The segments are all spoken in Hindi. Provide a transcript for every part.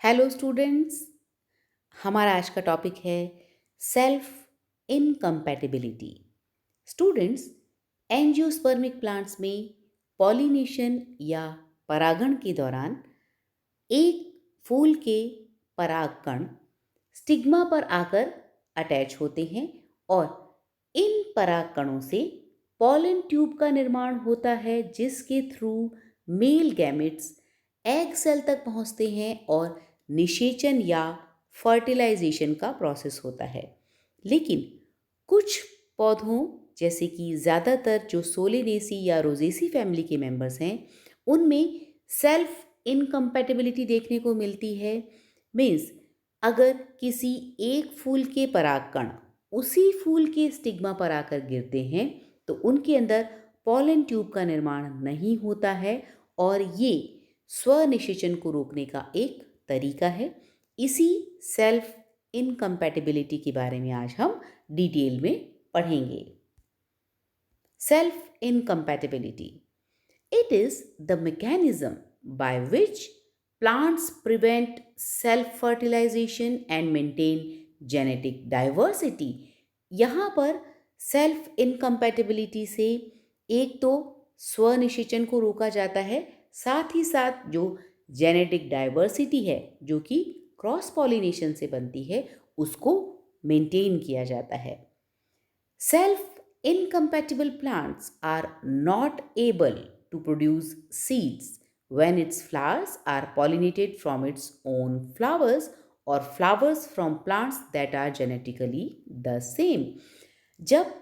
Hello students. हमारा आज का टॉपिक है self incompatibility. Students, angiospermic plants में पॉलिनेशन या परागण के दौरान एक फूल के परागकण स्टिग्मा पर आकर अटैच होते हैं और इन परागकणों से पॉलन ट्यूब का निर्माण होता है, जिसके through male gametes egg cell तक पहुंचते हैं और निषेचन या फर्टिलाइजेशन का प्रोसेस होता है। लेकिन कुछ पौधों, जैसे कि ज़्यादातर जो सोलेनेसी या रोजेसी फैमिली के मेंबर्स हैं, उनमें सेल्फ इनकम्पैटिबिलिटी देखने को मिलती है। मीन्स अगर किसी एक फूल के परागकण उसी फूल के स्टिग्मा पर आकर गिरते हैं तो उनके अंदर पॉलन ट्यूब का निर्माण नहीं होता है, और ये स्वनिषेचन को रोकने का एक तरीका है। इसी सेल्फ इनकम्पैटिबिलिटी के बारे में आज हम डिटेल में पढ़ेंगे। Self incompatibility, it is the mechanism by which plants prevent self-fertilization and maintain genetic diversity। यहाँ पर सेल्फ इनकम्पैटिबिलिटी से एक तो स्वनिषेचन को रोका जाता है, साथ ही साथ जो जेनेटिक डाइवर्सिटी है जो कि क्रॉस पॉलिनेशन से बनती है, उसको मेंटेन किया जाता है। Self incompatible plants are not able to produce seeds when its flowers are pollinated from its own flowers or flowers from plants that are genetically the same। जब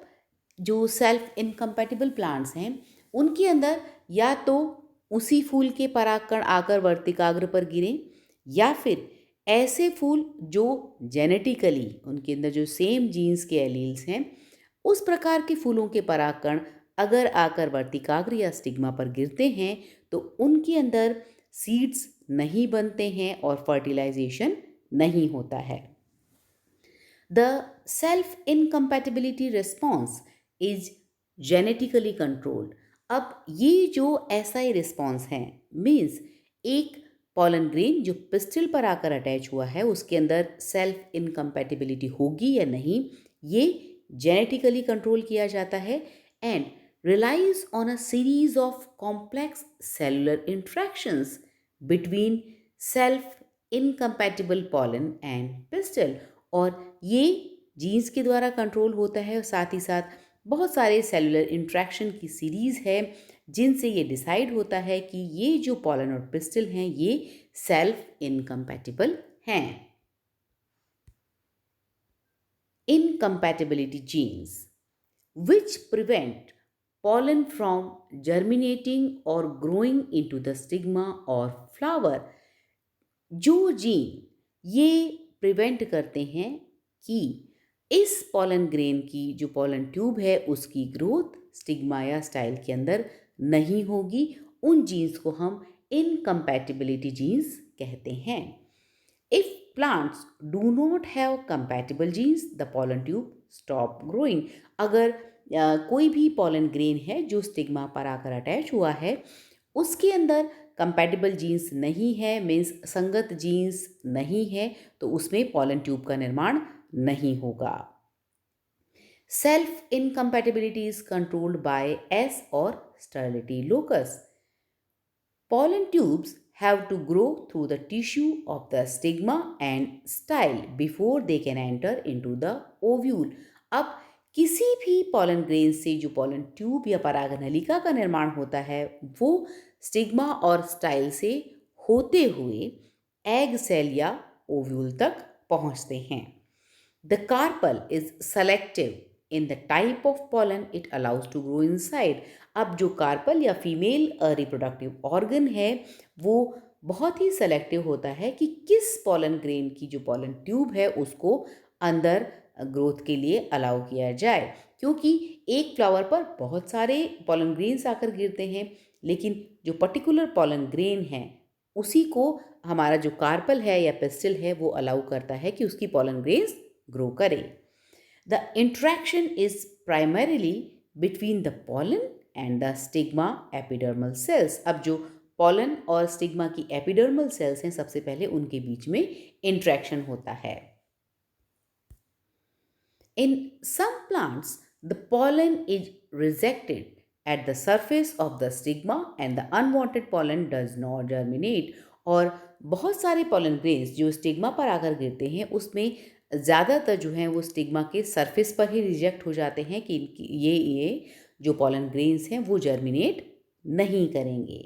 जो सेल्फ इनकम्पैटिबल प्लांट्स हैं उनके अंदर या तो उसी फूल के परागकण आकर वर्तिकाग्र पर गिरें, या फिर ऐसे फूल जो जेनेटिकली उनके अंदर जो सेम जीन्स के एलील्स हैं, उस प्रकार के फूलों के परागकण अगर आकर वर्तिकाग्र या स्टिग्मा पर गिरते हैं तो उनके अंदर सीड्स नहीं बनते हैं और फर्टिलाइजेशन नहीं होता है। The self incompatibility response is genetically controlled. अब ये जो SI रिस्पॉन्स है, मीन्स एक पॉलन ग्रेन जो पिस्टिल पर आकर अटैच हुआ है उसके अंदर सेल्फ इनकम्पैटिबिलिटी होगी या नहीं, ये जेनेटिकली कंट्रोल किया जाता है and relies on a series of complex cellular interactions between self incompatible pollen and pistil। और ये जीन्स के द्वारा कंट्रोल होता है और साथ ही साथ बहुत सारे सेलुलर इंट्रैक्शन की सीरीज है जिनसे ये डिसाइड होता है कि ये जो पॉलन और पिस्टिल हैं ये सेल्फ इनकम्पैटिबल हैं। Incompatibility genes which prevent pollen from germinating or growing into the stigma or flower। जो जीन ये प्रिवेंट करते हैं कि इस पॉलन ग्रेन की जो पॉलन ट्यूब है उसकी ग्रोथ स्टिग्मा या स्टाइल के अंदर नहीं होगी, उन जीन्स को हम इनकम्पैटिबिलिटी जीन्स कहते हैं। If plants do not have compatible genes, the pollen tube stop growing। अगर कोई भी पॉलन ग्रेन है जो स्टिग्मा पर आकर अटैच हुआ है उसके अंदर कंपैटिबल जीन्स नहीं है, मीन्स संगत जीन्स नहीं है, तो उसमें पॉलन ट्यूब का निर्माण नहीं होगा। Self incompatibility is controlled by S और sterility locus। Pollen tubes have to grow through the tissue of the stigma and style before they can enter into the ovule। अब किसी भी पॉलन ग्रेन से जो पॉलन ट्यूब या परागनलिका का निर्माण होता है वो स्टिग्मा और स्टाइल से होते हुए एग सेल या ओव्यूल तक पहुंचते हैं। The carpel is selective in the type of pollen it allows to grow inside। अब जो कार्पल या फीमेल रिप्रोडक्टिव ऑर्गन है वो बहुत ही सेलेक्टिव होता है कि किस पॉलन ग्रेन की जो पॉलन ट्यूब है उसको अंदर ग्रोथ के लिए अलाउ किया जाए, क्योंकि एक फ्लावर पर बहुत सारे पॉलन ग्रेन्स आकर गिरते हैं, लेकिन जो पर्टिकुलर पॉलन ग्रेन है उसी को हमारा जो कार्पल है या पिस्टिल है वो अलाउ करता है कि उसकी पॉलन ग्रेन्स ग्रो करे। The interaction is primarily between the pollen and the stigma epidermal cells. अब जो पॉलन और स्टिग्मा की एपिडर्मल सेल्स हैं, सबसे पहले उनके बीच में इंटरेक्शन होता है। In some plants, the pollen is rejected at the surface of the stigma and the unwanted pollen does not germinate। और बहुत सारे pollen grains जो स्टिग्मा पर आकर गिरते हैं उसमें ज़्यादातर जो हैं वो स्टिग्मा के सरफेस पर ही रिजेक्ट हो जाते हैं कि ये जो pollen grains हैं वो जर्मिनेट नहीं करेंगे।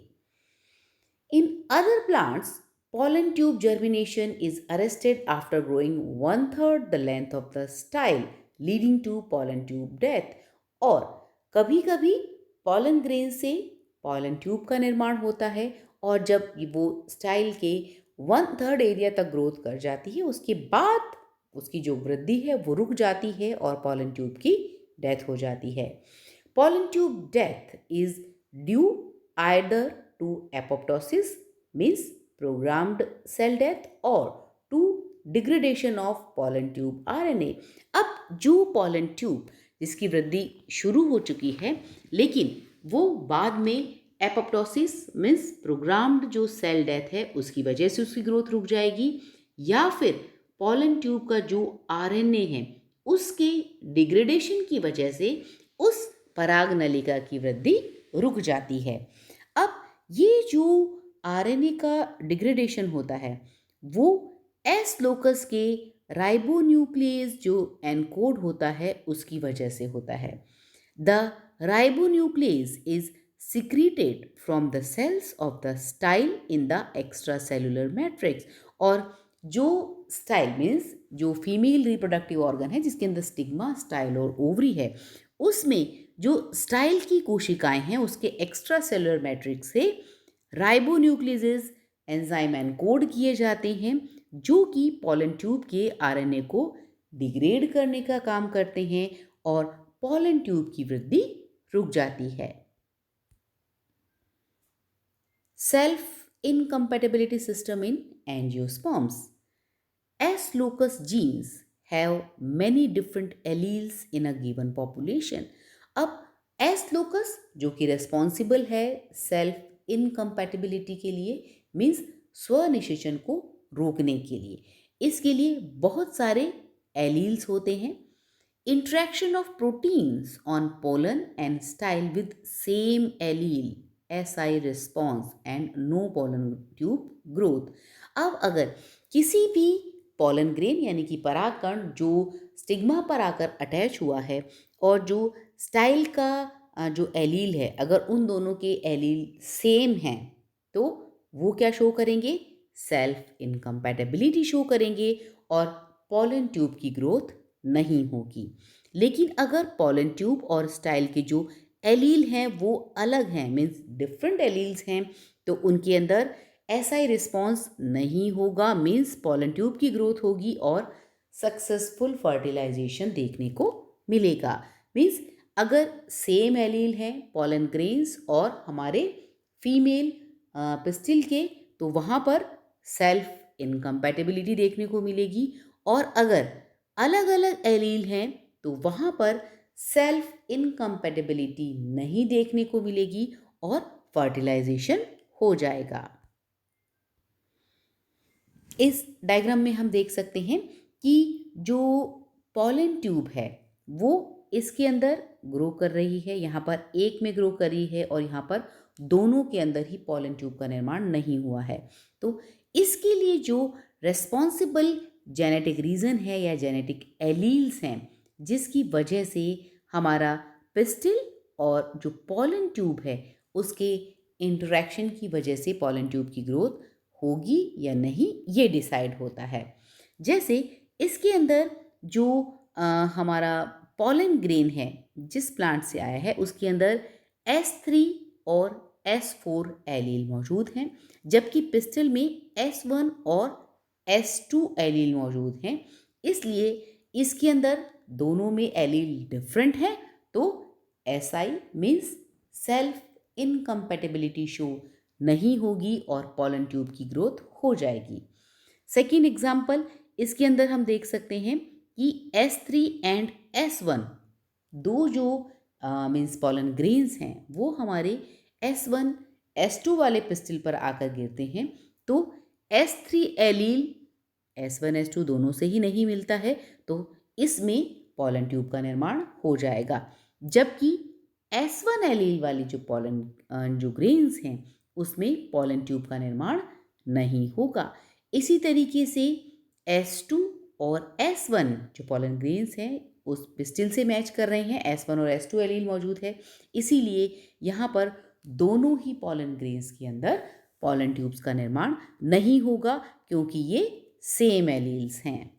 In other plants, pollen tube germination is arrested after growing 1/3 the length of the style, leading to pollen tube death। और कभी कभी pollen grain से pollen tube का निर्माण होता है और जब वो स्टाइल के 1/3 एरिया तक ग्रोथ कर जाती है उसके बाद उसकी जो वृद्धि है वो रुक जाती है और pollen tube की डेथ हो जाती है। Pollen tube death is due either to apoptosis means programmed cell death or to degradation of pollen tube RNA। अब जो pollen tube जिसकी वृद्धि शुरू हो चुकी है लेकिन वो बाद में एपोप्टोसिस मीन्स प्रोग्राम्ड जो सेल डेथ है उसकी वजह से उसकी ग्रोथ रुक जाएगी, या फिर pollen tube का जो RNA है उसके डिग्रेडेशन की वजह से उस पराग नलिका की वृद्धि रुक जाती है। अब ये जो आरएनए का डिग्रेडेशन होता है वो एस लोकस के राइबोन्यूक्लियेज जो एनकोड होता है उसकी वजह से होता है। The ribonuclease is secreted from the cells of the style in the extracellular matrix। और जो स्टाइल मीन्स जो फीमेल रिप्रोडक्टिव ऑर्गन है जिसके अंदर स्टिग्मा, स्टाइल और ओवरी है उसमें जो स्टाइल की कोशिकाएं हैं उसके एक्स्ट्रा सेलुलर मैट्रिक्स से राइबोन्यूक्लियेजेस एंजाइम एनकोड किए जाते हैं जो कि पॉलन ट्यूब के आरएनए को डिग्रेड करने का काम करते हैं और पॉलन ट्यूब की वृद्धि रुक जाती है। Self incompatibility system in angiosperms। S locus genes have many different alleles in a given population। अब S locus जो कि रेस्पॉन्सिबल है सेल्फ इनकम्पैटिबिलिटी के लिए मीन्स स्वनिषेचन को रोकने के लिए, इसके लिए बहुत सारे एलील्स होते हैं। Interaction of proteins on pollen and style with same allele SI response and no pollen tube growth. अब अगर किसी भी पोलन ग्रेन यानी कि परागकण जो स्टिग्मा पर आकर अटैच हुआ है और जो स्टाइल का जो एलील है अगर उन दोनों के एलील सेम हैं तो वो क्या शो करेंगे, सेल्फ इनकम्पैटिबिलिटी शो करेंगे और पोलन ट्यूब की ग्रोथ नहीं होगी। लेकिन अगर पोलन ट्यूब और स्टाइल के जो एलील हैं वो अलग हैं मीन्स डिफरेंट एलील्स हैं तो उनके अंदर SI रिस्पॉन्स नहीं होगा मीन्स पोलन ट्यूब की ग्रोथ होगी और सक्सेसफुल फर्टिलाइजेशन देखने को मिलेगा। मीन्स अगर सेम एलील हैं पोलन ग्रेन्स और हमारे फीमेल पिस्टिल के तो वहाँ पर सेल्फ इनकम्पैटिबिलिटी देखने को मिलेगी और अगर अलग अलग एलील हैं तो वहाँ पर सेल्फ इनकम्पैटिबिलिटी नहीं देखने को मिलेगी और फर्टिलाइजेशन हो जाएगा। इस डायग्राम में हम देख सकते हैं कि जो पोलन ट्यूब है वो इसके अंदर ग्रो कर रही है, यहाँ पर एक में ग्रो कर रही है और यहाँ पर दोनों के अंदर ही पोलन ट्यूब का निर्माण नहीं हुआ है। तो इसके लिए जो रेस्पॉन्सिबल जेनेटिक रीज़न है या जेनेटिक एलील्स हैं जिसकी वजह से हमारा पिस्टिल और जो पोलन ट्यूब है उसके इंटरेक्शन की वजह से पोलन ट्यूब की ग्रोथ होगी या नहीं ये डिसाइड होता है। जैसे इसके अंदर जो हमारा पोलन ग्रेन है जिस प्लांट से आया है उसके अंदर S3 और S4 एलील मौजूद हैं जबकि पिस्टिल में S1 और S2 एलील मौजूद हैं, इसलिए इसके अंदर दोनों में एलील डिफरेंट है तो SI means self incompatibility show नहीं होगी और पोलन ट्यूब की ग्रोथ हो जाएगी। सेकेंड एग्जाम्पल इसके अंदर हम देख सकते हैं कि S3 एंड S1 दो जो मीन्स पोलन ग्रेन्स हैं वो हमारे S1 S2 वाले पिस्टिल पर आकर गिरते हैं तो S3 एलील S1 S2 दोनों से ही नहीं मिलता है, तो इसमें पॉलन ट्यूब का निर्माण हो जाएगा। जबकि S1 एलील वाली जो पॉलन जो ग्रेन्स हैं उसमें पॉलन ट्यूब का निर्माण नहीं होगा। इसी तरीके से S2 और S1 जो पॉलन ग्रेन्स हैं उस पिस्टिल से मैच कर रहे हैं, S1 और S2 एलील मौजूद है, इसीलिए यहाँ पर दोनों ही पॉलन ग्रेन्स के अंदर पॉलन ट्यूब्स का निर्माण नहीं होगा क्योंकि ये सेम एलील्स हैं।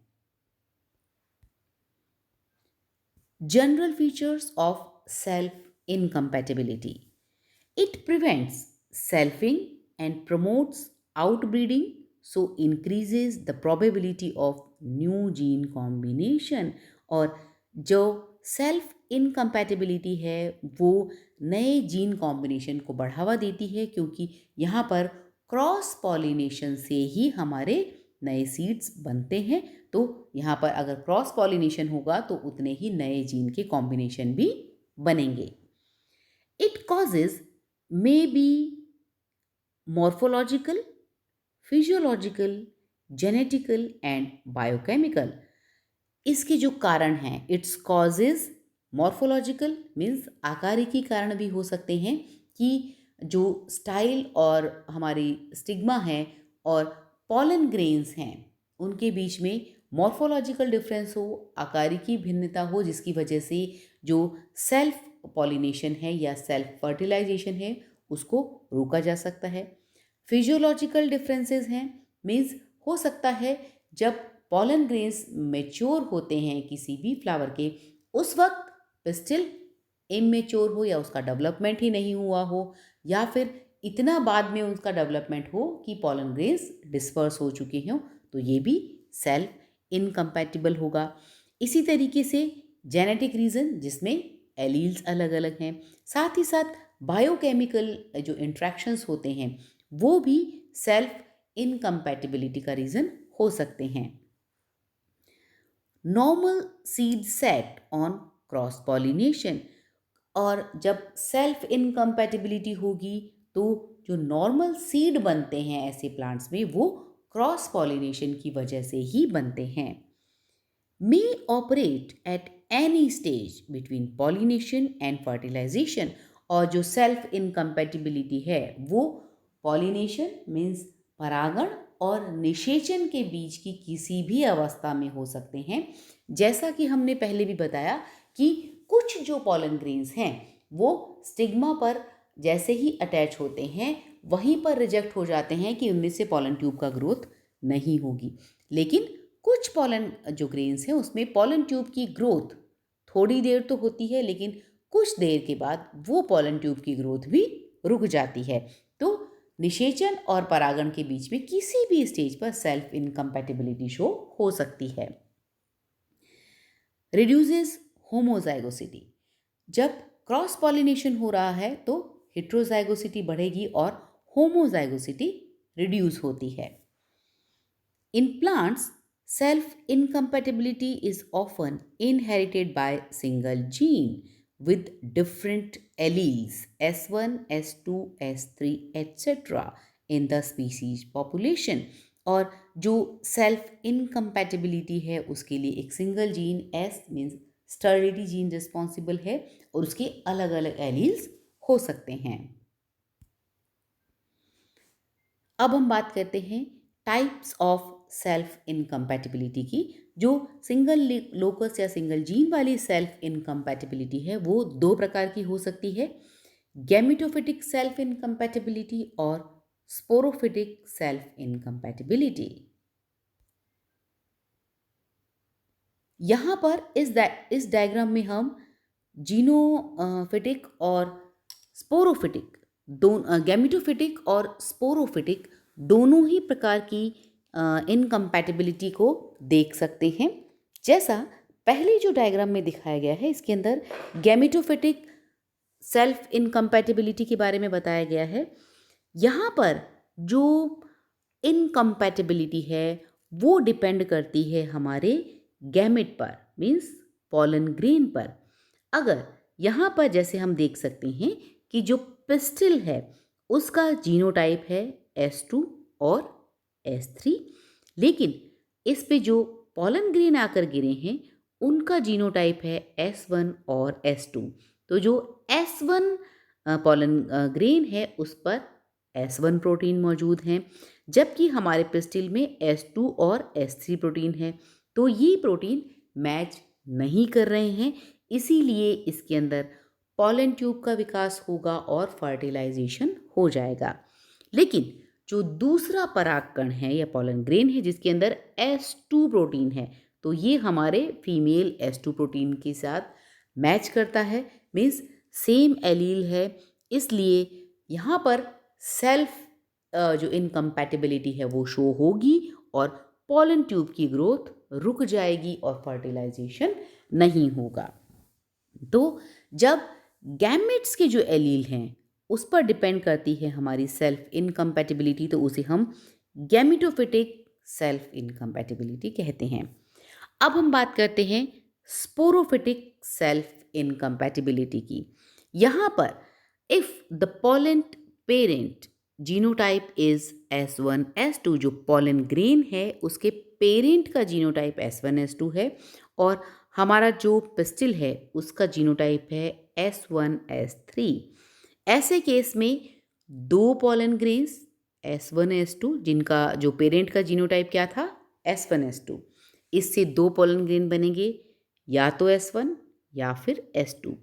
General features of self incompatibility. It prevents selfing and promotes outbreeding, so increases the probability of new gene combination। और जो सेल्फ इनकम्पैटिबिलिटी है वो नए जीन कॉम्बिनेशन को बढ़ावा देती है क्योंकि यहाँ पर क्रॉस पॉलिनेशन से ही हमारे नए सीड्स बनते हैं। तो यहाँ पर अगर क्रॉस पॉलिनेशन होगा तो उतने ही नए जीन के कॉम्बिनेशन भी बनेंगे। It causes may be morphological, physiological, genetical and biochemical। इसके जो कारण हैं, इट्स कॉजेज मॉर्फोलॉजिकल मीन्स आकारिकी कारण भी हो सकते हैं कि जो स्टाइल और हमारी स्टिग्मा है और पॉलन ग्रेन्स हैं उनके बीच में मॉर्फोलॉजिकल डिफरेंस हो, आकारिकी भिन्नता हो, जिसकी वजह से जो सेल्फ पॉलिनेशन है या सेल्फ फर्टिलाइजेशन है उसको रोका जा सकता है। फिजियोलॉजिकल डिफरेंसेस हैं मीन्स हो सकता है जब पॉलन ग्रेन्स मैच्योर होते हैं किसी भी फ्लावर के उस वक्त पिस्टिल इमेच्योर हो या उसका डेवलपमेंट ही नहीं हुआ हो या फिर इतना बाद में उसका डेवलपमेंट हो कि पॉलन ग्रेन्स डिस्पर्स हो चुके हों, तो ये भी सेल्फ इनकम्पैटिबल होगा। इसी तरीके से जेनेटिक रीज़न जिसमें एलील्स अलग अलग हैं, साथ ही साथ बायोकेमिकल जो इंट्रैक्शंस होते हैं वो भी सेल्फ इनकम्पैटिबिलिटी का रीज़न हो सकते हैं। Normal seed set on cross pollination, और जब सेल्फ इनकम्पैटिबिलिटी होगी तो जो नॉर्मल सीड बनते हैं ऐसे प्लांट्स में वो क्रॉस पॉलिनेशन की वजह से ही बनते हैं। May operate at any stage between pollination and fertilisation, और जो सेल्फ इनकम्पैटिबिलिटी है वो पॉलिनेशन मीन्स परागण और निषेचन के बीच की किसी भी अवस्था में हो सकते हैं। जैसा कि हमने पहले भी बताया कि कुछ जो पॉलन ग्रेन्स हैं वो स्टिग्मा पर जैसे ही अटैच होते हैं वहीं पर रिजेक्ट हो जाते हैं कि उनमें से पॉलन ट्यूब का ग्रोथ नहीं होगी, लेकिन कुछ पॉलन जो ग्रेन्स हैं उसमें पॉलन ट्यूब की ग्रोथ थोड़ी देर तो होती है लेकिन कुछ देर के बाद वो पॉलन ट्यूब की ग्रोथ भी रुक जाती है। तो निषेचन और परागण के बीच में किसी भी स्टेज पर सेल्फ इनकम्पैटिबिलिटी शो हो सकती है। रिड्यूसेस होमोजाइगोसिटी, जब क्रॉस पॉलिनेशन हो रहा है तो हेट्रोजाइगोसिटी बढ़ेगी और होमोजाइगोसिटी रिड्यूस होती है। In plants self incompatibility is often inherited by single gene with different alleles S1, S2, S3 etc. in the species population। और जो सेल्फ इनकम्पैटिबिलिटी है उसके लिए एक single gene S means sterility gene responsible है और उसके अलग अलग एलील्स हो सकते हैं। अब हम बात करते हैं टाइप्स ऑफ सेल्फ इनकम्पैटिबिलिटी की। जो सिंगल लोकस या सिंगल जीन वाली सेल्फ इनकम्पैटिबिलिटी है वो दो प्रकार की हो सकती है, गैमेटोफिटिक सेल्फ इनकम्पैटिबिलिटी और स्पोरोफिटिक सेल्फ इनकम्पैटिबिलिटी। यहाँ पर इस डायग्राम में हम जीनोफिटिक और स्पोरोफिटिक गैमेटोफिटिक और स्पोरोफिटिक दोनों ही प्रकार की इनकम्पैटिबिलिटी को देख सकते हैं। जैसा पहले जो डायग्राम में दिखाया गया है इसके अंदर गैमेटोफिटिक सेल्फ इनकम्पैटिबिलिटी के बारे में बताया गया है। यहाँ पर जो इनकम्पैटिबिलिटी है वो डिपेंड करती है हमारे गैमेट पर मीन्स पॉलन ग्रेन पर। अगर यहाँ पर जैसे हम देख सकते हैं कि जो पिस्टिल है उसका जीनोटाइप है S2 और S3, लेकिन इस पे जो पॉलन ग्रेन आकर गिरे हैं उनका जीनोटाइप है S1 और S2। तो जो S1 पॉलन ग्रेन है उस पर S1 प्रोटीन मौजूद हैं, जबकि हमारे पिस्टिल में S2 और S3 प्रोटीन है। तो ये प्रोटीन मैच नहीं कर रहे हैं, इसीलिए इसके अंदर पॉलन ट्यूब का विकास होगा और फर्टिलाइजेशन हो जाएगा। लेकिन जो दूसरा परागकण है या पॉलन ग्रेन है जिसके अंदर S2 प्रोटीन है, तो ये हमारे फीमेल S2 प्रोटीन के साथ मैच करता है, मीन्स सेम एलील है, इसलिए यहाँ पर सेल्फ जो इनकम्पैटिबिलिटी है वो शो होगी और पॉलन ट्यूब की ग्रोथ रुक जाएगी और फर्टिलाइजेशन नहीं होगा। तो जब गैमेट्स के जो एलील हैं उस पर डिपेंड करती है हमारी सेल्फ इनकम्पैटिबिलिटी, तो उसे हम गैमेटोफिटिक सेल्फ इनकम्पैटिबिलिटी कहते हैं। अब हम बात करते हैं स्पोरोफिटिक सेल्फ इनकम्पैटिबिलिटी की। यहाँ पर if the pollen parent genotype is S1 S2, जो पॉलन ग्रेन है उसके पेरेंट का जीनोटाइप S1 S2 है और हमारा जो पिस्टिल है उसका जीनोटाइप है S1 S3। ऐसे केस में दो पॉलन ग्रेन्स S1 S2 जिनका जो पेरेंट का जीनोटाइप क्या था S1 S2, इससे दो पॉलन ग्रेन बनेंगे, या तो S1 या फिर S2।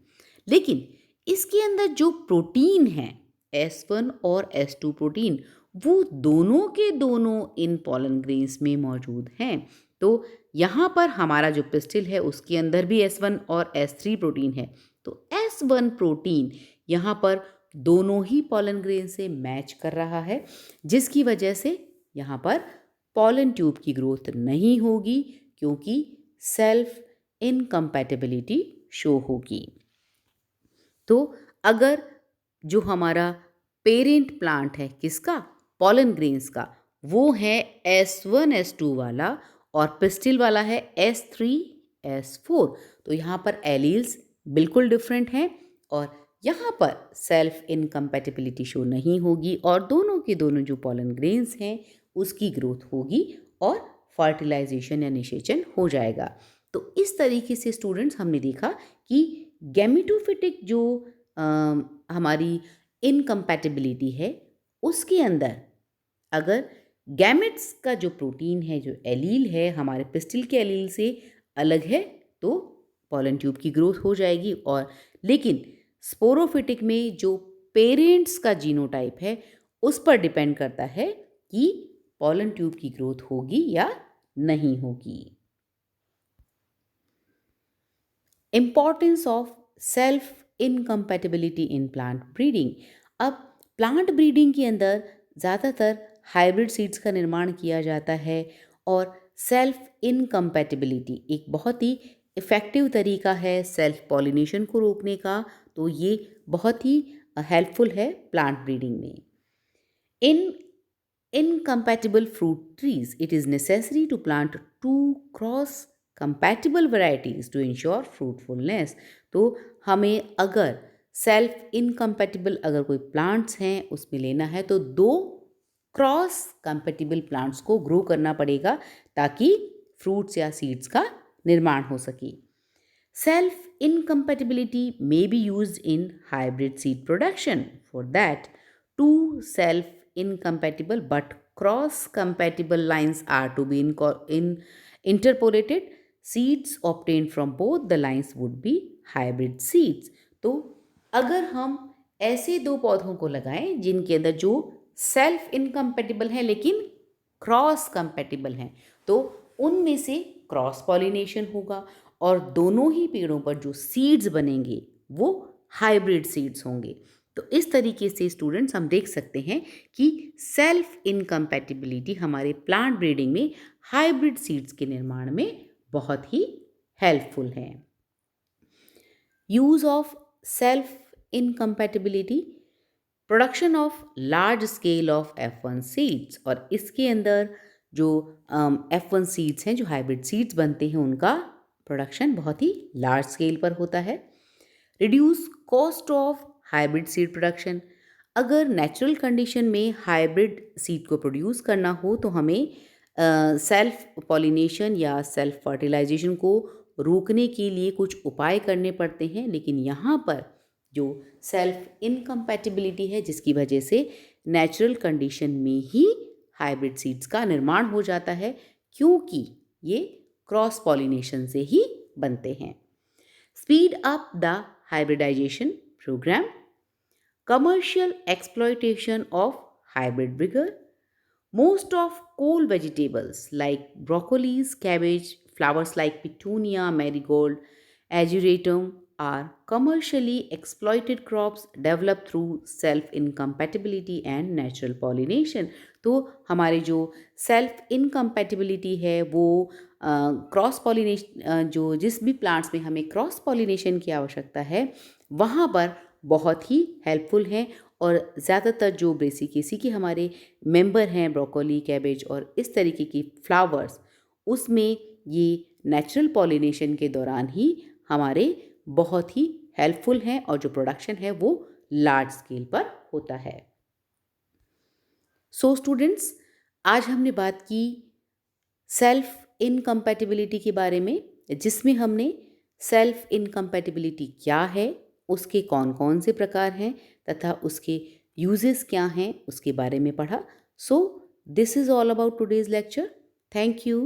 लेकिन इसके अंदर जो प्रोटीन है S1 और S2 प्रोटीन, वो दोनों के दोनों इन पॉलन ग्रेन्स में मौजूद हैं। तो यहाँ पर हमारा जो पिस्टिल है उसके अंदर भी S1 और S3 प्रोटीन है। तो S1 प्रोटीन यहाँ पर दोनों ही पॉलन ग्रेन से मैच कर रहा है, जिसकी वजह से यहाँ पर पॉलन ट्यूब की ग्रोथ नहीं होगी क्योंकि सेल्फ इनकम्पैटिबिलिटी शो होगी। तो अगर जो हमारा पेरेंट प्लांट है किसका, पॉलन ग्रेन्स का, वो है S1 S2 वाला और पिस्टिल वाला है S3 S4, तो यहाँ पर एलील्स बिल्कुल डिफरेंट हैं और यहाँ पर सेल्फ इनकम्पैटिबिलिटी शो नहीं होगी और दोनों के दोनों जो पॉलन ग्रेन्स हैं उसकी ग्रोथ होगी और फर्टिलाइजेशन या निषेचन हो जाएगा। तो इस तरीके से स्टूडेंट्स हमने देखा कि गैमेटोफिटिक जो हमारी इनकम्पैटिबिलिटी है उसके अंदर अगर गैमेट्स का जो प्रोटीन है, जो एलील है हमारे पिस्टिल के एलील से अलग है, तो पॉलन ट्यूब की ग्रोथ हो जाएगी। और लेकिन स्पोरोफिटिक में जो पेरेंट्स का जीनोटाइप है उस पर डिपेंड करता है कि पॉलन ट्यूब की ग्रोथ होगी या नहीं होगी। Importance of self incompatibility in plant breeding. अब प्लांट ब्रीडिंग के अंदर ज़्यादातर हाइब्रिड सीड्स का निर्माण किया जाता है और सेल्फ इनकम्पैटिबिलिटी एक बहुत ही इफ़ेक्टिव तरीका है सेल्फ पॉलिनेशन को रोकने का, तो ये बहुत ही हेल्पफुल है प्लांट ब्रीडिंग में। इन incompatible fruit trees, it is necessary to plant two cross compatible varieties to ensure fruitfulness। तो हमें अगर सेल्फ इनकम्पैटिबल अगर कोई प्लांट्स हैं उसमें लेना है तो दो क्रॉस कंपैटिबल प्लांट्स को ग्रो करना पड़ेगा ताकि फ्रूट्स या सीड्स का निर्माण हो सके। Self incompatibility may be used in hybrid seed production. For that, two self incompatible but cross compatible lines are to be interpolated. Seeds obtained from both the lines would be hybrid seeds। तो अगर हम ऐसे दो पौधों को लगाएं जिनके अंदर जो सेल्फ इनकम्पैटिबल हैं लेकिन क्रॉस कंपैटिबल हैं, तो उनमें से क्रॉस पॉलिनेशन होगा और दोनों ही पेड़ों पर जो सीड्स बनेंगे वो हाइब्रिड सीड्स होंगे। तो इस तरीके से स्टूडेंट्स हम देख सकते हैं कि सेल्फ इनकम्पैटिबिलिटी हमारे प्लांट ब्रीडिंग में हाइब्रिड सीड्स के निर्माण में बहुत ही हेल्पफुल है। Use of self incompatibility, production of large scale of F1 seeds, और इसके अंदर जो F1 सीड्स हैं, जो हाइब्रिड सीड्स बनते हैं, उनका प्रोडक्शन बहुत ही लार्ज स्केल पर होता है। Reduce cost of hybrid seed production, अगर नेचुरल कंडीशन में हाइब्रिड सीड को प्रोड्यूस करना हो तो हमें सेल्फ पॉलिनेशन या सेल्फ फर्टिलाइजेशन को रोकने के लिए कुछ उपाय करने पड़ते हैं, लेकिन यहाँ पर जो सेल्फ इनकम्पैटिबिलिटी है जिसकी वजह से नेचुरल कंडीशन में ही हाइब्रिड सीड्स का निर्माण हो जाता है, क्योंकि ये क्रॉस पॉलिनेशन से ही बनते हैं। Speed up the hybridization program, commercial exploitation of hybrid vigor. Most of cool vegetables like broccolis, cabbage, flowers like petunia, marigold, ageratum are commercially exploited crops developed through self incompatibility and natural pollination. तो हमारे जो सेल्फ इनकम्पैटिबिलिटी है वो क्रॉस पॉलिनेशन, जो जिस भी प्लांट्स में हमें क्रॉस पॉलिनेशन की आवश्यकता है वहाँ पर बहुत ही हेल्पफुल हैं। और ज़्यादातर जो ब्रेसिकेसी के हमारे मेंबर हैं, ब्रोकोली, कैबेज और इस तरीके की फ्लावर्स, उसमें ये नेचुरल पॉलिनेशन के दौरान ही हमारे बहुत ही हेल्पफुल हैं और जो प्रोडक्शन है वो लार्ज स्केल पर होता है। सो स्टूडेंट्स, आज हमने बात की सेल्फ इनकम्पैटिबिलिटी के बारे में, जिसमें हमने सेल्फ इनकम्पैटिबिलिटी क्या है, उसके कौन कौन से प्रकार हैं तथा उसके यूजेस क्या हैं उसके बारे में पढ़ा। So this is all about today's lecture. Thank you.